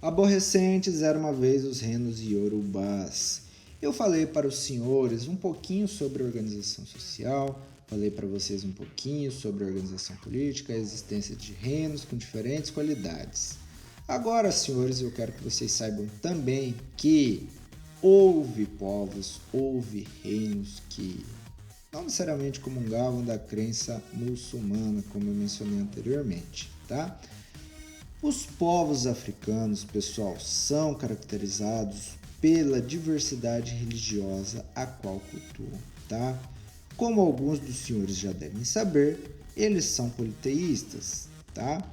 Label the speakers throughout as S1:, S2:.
S1: Aborrecentes eram uma vez os reinos iorubás. Eu falei para os senhores um pouquinho sobre a organização social, falei para vocês um pouquinho sobre a organização política, a existência de reinos com diferentes qualidades. Agora, senhores, eu quero que vocês saibam também que houve povos, houve reinos que não necessariamente comungavam da crença muçulmana, como eu mencionei anteriormente, tá? Os povos africanos, pessoal, são caracterizados pela diversidade religiosa a qual cultuam, tá? Como alguns dos senhores já devem saber, eles são politeístas, tá?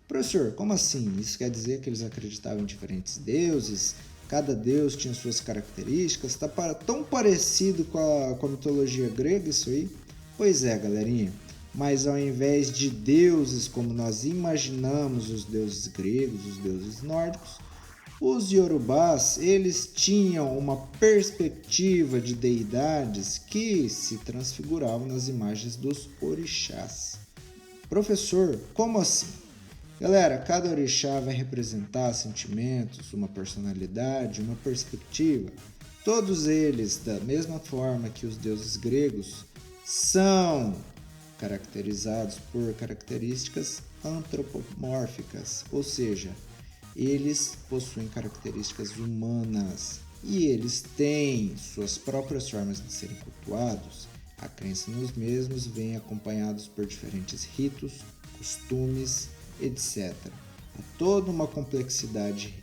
S1: Professor, como assim? Isso quer dizer que eles acreditavam em diferentes deuses? Cada deus tinha suas características? Tá tão parecido com a mitologia grega isso aí? Pois é, galerinha. Mas ao invés de deuses como nós imaginamos os deuses gregos, os deuses nórdicos, os iorubás, eles tinham uma perspectiva de deidades que se transfiguravam nas imagens dos orixás. Professor, como assim? Galera, cada orixá vai representar sentimentos, uma personalidade, uma perspectiva. Todos eles, da mesma forma que os deuses gregos, são caracterizados por características antropomórficas, ou seja, eles possuem características humanas e eles têm suas próprias formas de serem cultuados. A crença nos mesmos vem acompanhados por diferentes ritos, costumes, etc. Há toda uma complexidade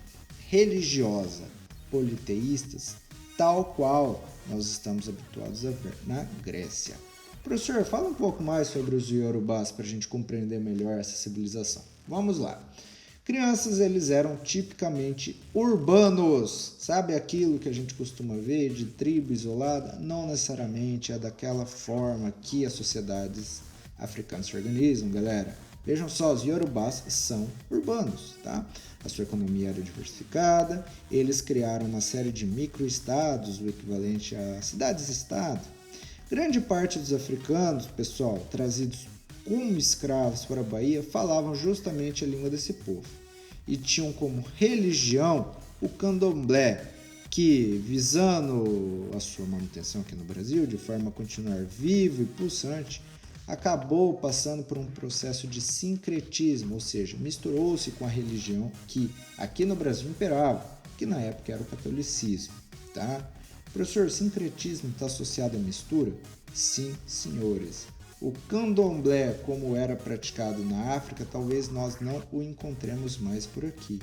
S1: religiosa politeístas, tal qual nós estamos habituados a ver na Grécia. Professor, fala um pouco mais sobre os iorubás para a gente compreender melhor essa civilização. Vamos lá. Crianças, eles eram tipicamente urbanos. Sabe aquilo que a gente costuma ver de tribo isolada? Não necessariamente é daquela forma que as sociedades africanas se organizam, galera. Vejam só, os iorubás são urbanos, tá? A sua economia era diversificada, eles criaram uma série de microestados, o equivalente a cidades-estado. Grande parte dos africanos, pessoal, trazidos como escravos para a Bahia, falavam justamente a língua desse povo e tinham como religião o candomblé, que, visando a sua manutenção aqui no Brasil, de forma a continuar vivo e pulsante, acabou passando por um processo de sincretismo, ou seja, misturou-se com a religião que aqui no Brasil imperava, que na época era o catolicismo, tá? Professor, sincretismo está associado à mistura? Sim, senhores. O candomblé, como era praticado na África, talvez nós não o encontremos mais por aqui.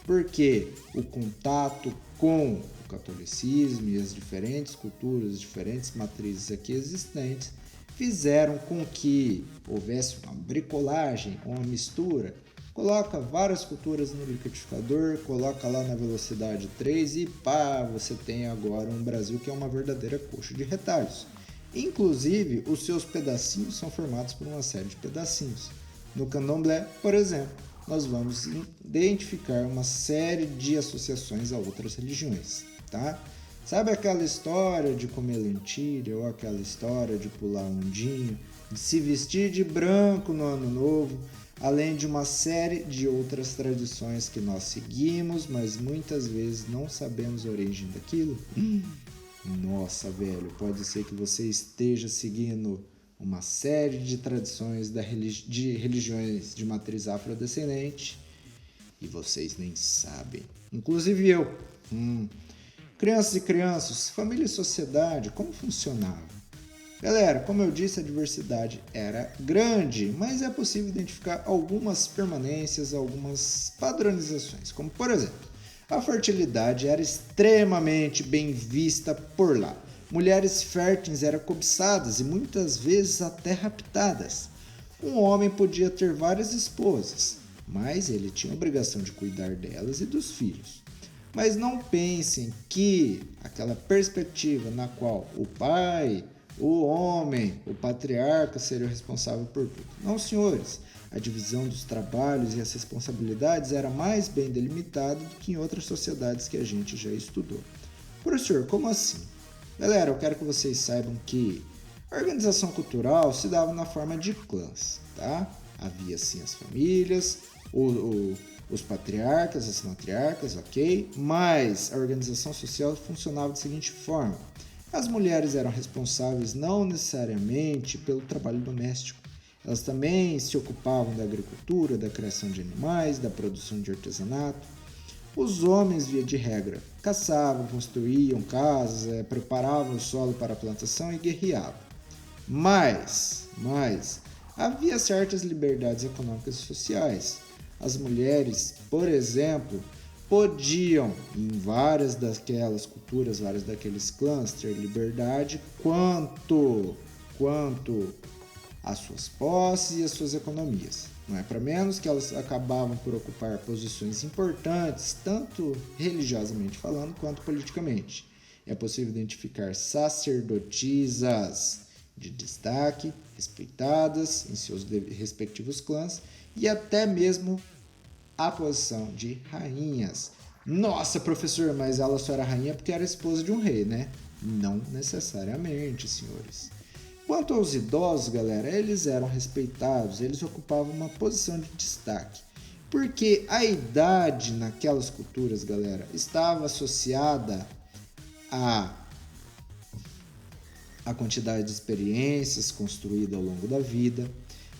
S1: Porque o contato com o catolicismo e as diferentes culturas, as diferentes matrizes aqui existentes, fizeram com que houvesse uma bricolagem, uma mistura. Coloca várias culturas no liquidificador, coloca lá na velocidade 3 e pá, você tem agora um Brasil que é uma verdadeira coxa de retalhos. Inclusive, os seus pedacinhos são formados por uma série de pedacinhos. No candomblé, por exemplo, nós vamos identificar uma série de associações a outras religiões, tá? Sabe aquela história de comer lentilha ou aquela história de pular ondinho, de se vestir de branco no ano novo, além de uma série de outras tradições que nós seguimos, mas muitas vezes não sabemos a origem daquilo? Nossa, velho, pode ser que você esteja seguindo uma série de tradições de religiões de matriz afrodescendente e vocês nem sabem. Inclusive eu. Crianças e crianças, família e sociedade, como funcionava? Galera, como eu disse, a diversidade era grande, mas é possível identificar algumas permanências, algumas padronizações, como por exemplo, a fertilidade era extremamente bem vista por lá. Mulheres férteis eram cobiçadas e muitas vezes até raptadas. Um homem podia ter várias esposas, mas ele tinha a obrigação de cuidar delas e dos filhos. Mas não pensem que aquela perspectiva na qual o pai, o homem, o patriarca seria o responsável por tudo. Não, senhores. A divisão dos trabalhos e as responsabilidades era mais bem delimitada do que em outras sociedades que a gente já estudou. Professor, como assim? Galera, eu quero que vocês saibam que a organização cultural se dava na forma de clãs, tá? Havia sim as famílias, os patriarcas, as matriarcas, ok? Mas a organização social funcionava da seguinte forma: as mulheres eram responsáveis não necessariamente pelo trabalho doméstico. Elas também se ocupavam da agricultura, da criação de animais, da produção de artesanato. Os homens, via de regra, caçavam, construíam casas, preparavam o solo para a plantação e guerreavam. Mas, havia certas liberdades econômicas e sociais. As mulheres, por exemplo, podiam, em várias daquelas culturas, vários daqueles clãs, ter liberdade quanto às suas posses e às suas economias. Não é para menos que elas acabavam por ocupar posições importantes, tanto religiosamente falando quanto politicamente. É possível identificar sacerdotisas de destaque, respeitadas em seus respectivos clãs, e até mesmo a posição de rainhas. Nossa, professor, mas ela só era rainha porque era esposa de um rei, né? Não necessariamente, senhores. Quanto aos idosos, galera, eles eram respeitados, eles ocupavam uma posição de destaque. Porque a idade naquelas culturas, galera, estava associada à quantidade de experiências construída ao longo da vida,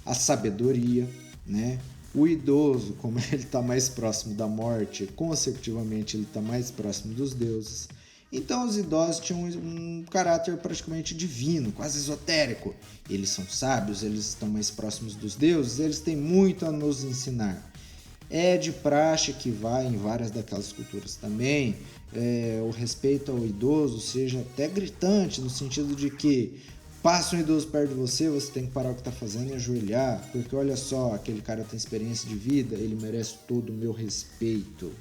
S1: à sabedoria, né? O idoso, como ele está mais próximo da morte, consecutivamente ele está mais próximo dos deuses. Então os idosos tinham um caráter praticamente divino, quase esotérico. Eles são sábios, eles estão mais próximos dos deuses, eles têm muito a nos ensinar. É de praxe que vai em várias daquelas culturas também, o respeito ao idoso seja até gritante, no sentido de que passa um idoso perto de você, você tem que parar o que está fazendo e ajoelhar, porque olha só, aquele cara tem experiência de vida, ele merece todo o meu respeito.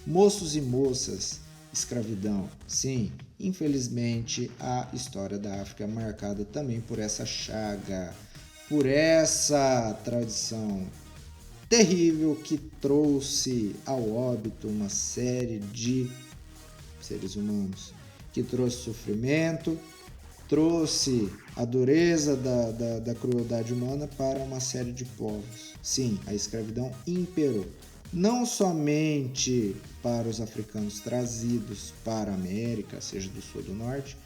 S1: Moços e moças, escravidão. Sim, infelizmente a história da África é marcada também por essa chaga, por essa tradição terrível que trouxe ao óbito uma série de seres humanos, que trouxe sofrimento, trouxe a dureza da crueldade humana para uma série de povos. Sim, a escravidão imperou. Não somente para os africanos trazidos para a América, seja do sul ou do norte,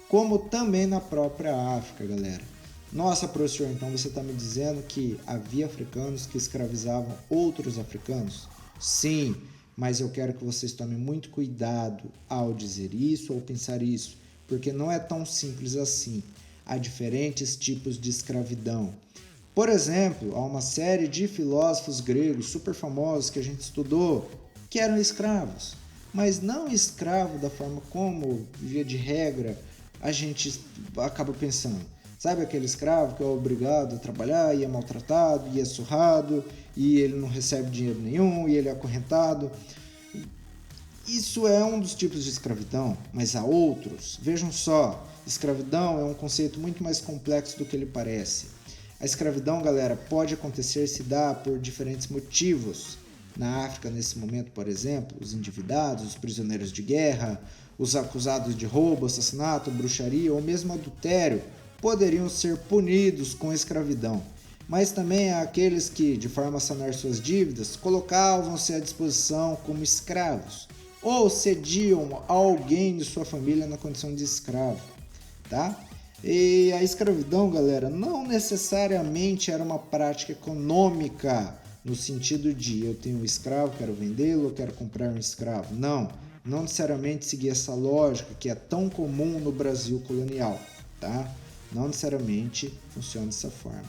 S1: como também na própria África, galera. Nossa, professor, então você está me dizendo que havia africanos que escravizavam outros africanos? Sim, mas eu quero que vocês tomem muito cuidado ao dizer isso ou pensar isso, porque não é tão simples assim. Há diferentes tipos de escravidão. Por exemplo, há uma série de filósofos gregos super famosos que a gente estudou que eram escravos, mas não escravo da forma como, via de regra, a gente acaba pensando. Sabe aquele escravo que é obrigado a trabalhar e é maltratado e é surrado e ele não recebe dinheiro nenhum e ele é acorrentado? Isso é um dos tipos de escravidão, mas há outros. Vejam só, escravidão é um conceito muito mais complexo do que ele parece. A escravidão, galera, pode acontecer se dá por diferentes motivos. Na África, nesse momento, por exemplo, os endividados, os prisioneiros de guerra, os acusados de roubo, assassinato, bruxaria ou mesmo adultério poderiam ser punidos com escravidão. Mas também há aqueles que, de forma a sanar suas dívidas, colocavam-se à disposição como escravos ou cediam a alguém de sua família na condição de escravo, tá? E a escravidão, galera, não necessariamente era uma prática econômica, no sentido de eu tenho um escravo, quero vendê-lo, eu quero comprar um escravo. Não necessariamente seguia essa lógica que é tão comum no Brasil colonial, tá? Não necessariamente funciona dessa forma.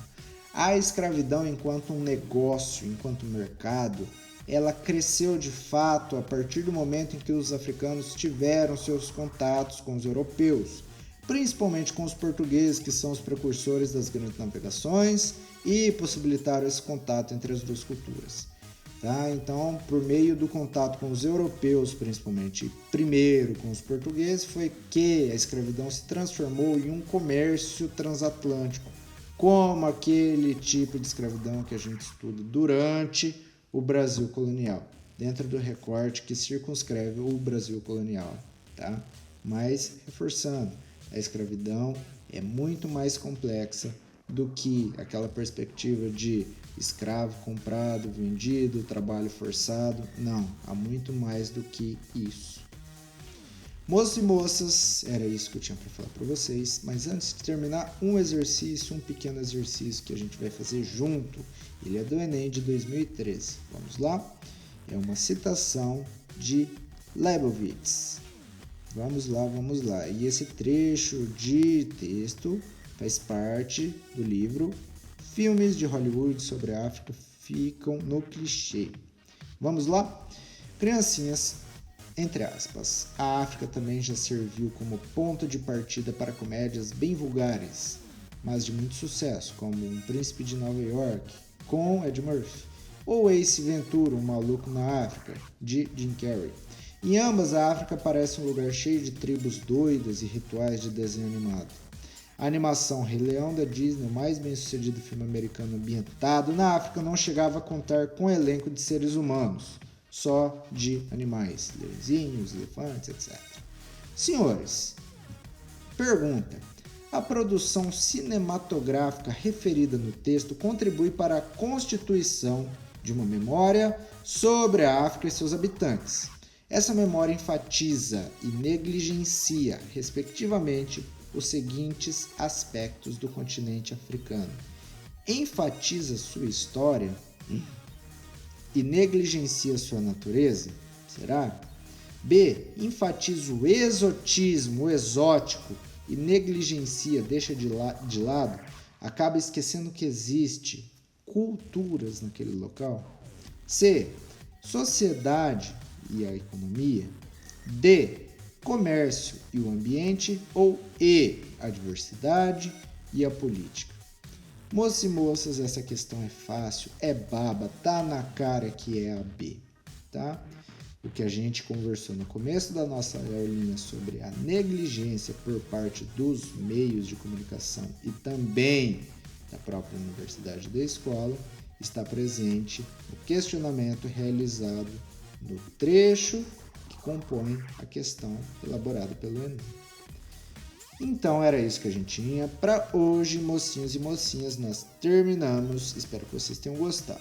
S1: A escravidão enquanto um negócio, enquanto mercado, ela cresceu de fato a partir do momento em que os africanos tiveram seus contatos com os europeus, principalmente com os portugueses, que são os precursores das grandes navegações e possibilitaram esse contato entre as duas culturas. Tá? Então, por meio do contato com os europeus, principalmente primeiro com os portugueses, foi que a escravidão se transformou em um comércio transatlântico, como aquele tipo de escravidão que a gente estuda durante o Brasil colonial, dentro do recorte que circunscreve o Brasil colonial. Tá? Mas, reforçando, a escravidão é muito mais complexa do que aquela perspectiva de escravo comprado, vendido, trabalho forçado. Não, há muito mais do que isso. Moços e moças, era isso que eu tinha para falar para vocês, mas antes de terminar, um pequeno exercício que a gente vai fazer junto. Ele é do Enem de 2013. Vamos lá? É uma citação de Leibowitz. Vamos lá. E esse trecho de texto faz parte do livro Filmes de Hollywood sobre a África ficam no clichê. Vamos lá? Criancinhas, entre aspas, a África também já serviu como ponto de partida para comédias bem vulgares, mas de muito sucesso, como Um Príncipe de Nova York, com Ed Murphy, ou Ace Ventura, Um Maluco na África, de Jim Carrey. Em ambas, a África parece um lugar cheio de tribos doidas e rituais de desenho animado. A animação Rei Leão da Disney, o mais bem-sucedido filme americano ambientado na África, não chegava a contar com um elenco de seres humanos, só de animais, leõezinhos, elefantes, etc. Senhores, pergunta: a produção cinematográfica referida no texto contribui para a constituição de uma memória sobre a África e seus habitantes. Essa memória enfatiza e negligencia, respectivamente, os seguintes aspectos do continente africano. Enfatiza sua história e negligencia sua natureza? Será? B. Enfatiza o exotismo, o exótico, e negligencia, deixa de lado, acaba esquecendo que existe culturas naquele local? C. Sociedade e a economia. D. Comércio e o ambiente. Ou E. A diversidade e a política. Moços e moças, essa questão é fácil, é baba, tá na cara que é a B, tá? O que a gente conversou no começo da nossa aulinha sobre a negligência por parte dos meios de comunicação e também da própria universidade da escola está presente no questionamento realizado no trecho que compõe a questão elaborada pelo Enem. Então era isso que a gente tinha para hoje, mocinhos e mocinhas. Nós terminamos. Espero que vocês tenham gostado.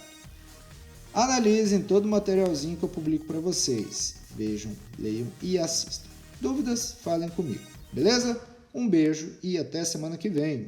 S1: Analisem todo o materialzinho que eu publico para vocês. Vejam, leiam e assistam. Dúvidas? Falem comigo. Beleza? Um beijo e até semana que vem.